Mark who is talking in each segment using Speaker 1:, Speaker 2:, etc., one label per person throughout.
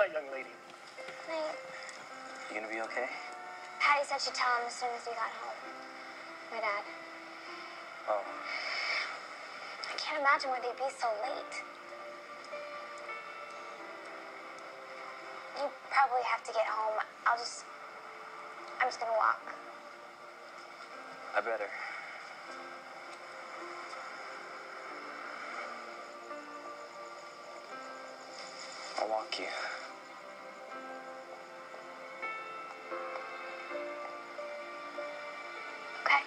Speaker 1: night, young lady.
Speaker 2: Night.
Speaker 3: You gonna be okay?
Speaker 2: Patty said she'd tell him as soon as we got home. My dad.
Speaker 3: Oh.
Speaker 2: I can't imagine why they'd be so late. You probably have to get home. I'm just gonna walk.
Speaker 3: I better. I'll walk you.
Speaker 2: Okay.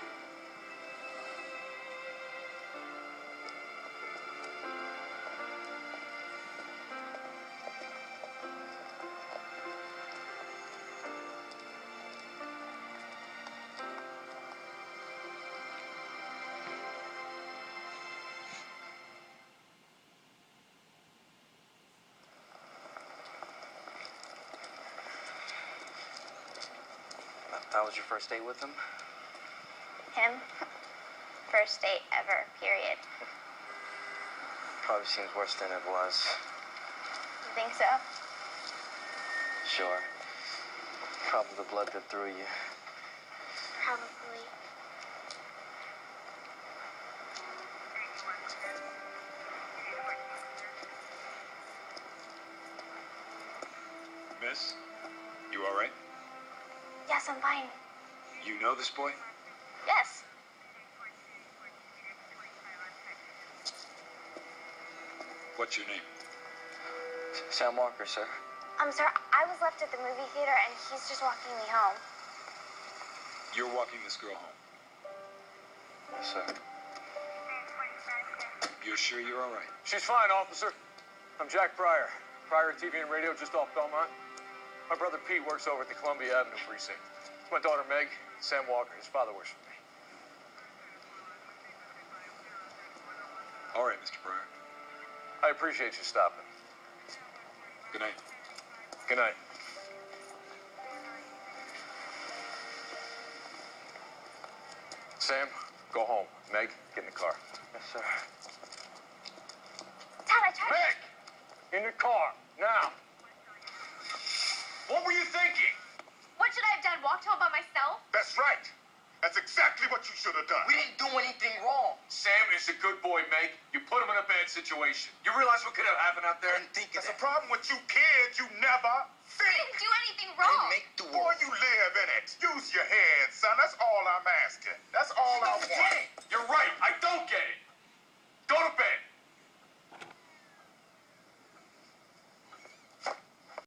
Speaker 3: That was your first date with him?
Speaker 2: Him? First date ever, period.
Speaker 3: Probably seems worse than it was.
Speaker 2: You think so?
Speaker 3: Sure. Probably the blood that threw you.
Speaker 2: Probably.
Speaker 4: Miss, you all right?
Speaker 2: Yes, I'm fine.
Speaker 4: You know this boy?
Speaker 2: Yes.
Speaker 4: What's your name?
Speaker 3: Sam Walker, sir.
Speaker 2: Sir, I was left at the movie theater and he's just walking me home.
Speaker 4: You're walking this girl home.
Speaker 3: Yes, sir.
Speaker 4: You're sure you're all right?
Speaker 1: She's fine, officer. I'm Jack Pryor. Pryor TV and radio just off Belmont. My brother Pete works over at the Columbia Avenue precinct. My daughter Meg, Sam Walker. His father works for me.
Speaker 4: All right, Mr. Pryor.
Speaker 1: I appreciate you stopping.
Speaker 4: Good night.
Speaker 1: Good night. Sam, go home. Meg, get in the car.
Speaker 3: Yes, sir.
Speaker 2: Dad, I tried.
Speaker 1: Meg! In the car, now. What were you thinking?
Speaker 2: What should I have done? Walked home by myself?
Speaker 5: That's right. That's exactly what you should have done.
Speaker 3: We didn't do anything wrong.
Speaker 1: Sam is a good boy, Meg. You put him in a bad situation. You realize what could have happened out there?
Speaker 3: I didn't think of
Speaker 5: That's
Speaker 3: that.
Speaker 5: the problem with you kids. You never
Speaker 2: I
Speaker 5: think.
Speaker 2: didn't do anything
Speaker 3: I
Speaker 2: wrong.
Speaker 3: didn't make the
Speaker 5: Boy,
Speaker 3: world.
Speaker 5: you live in it. Use your head, son. That's all I'm asking. That's all I want.
Speaker 1: You're right. I don't get it.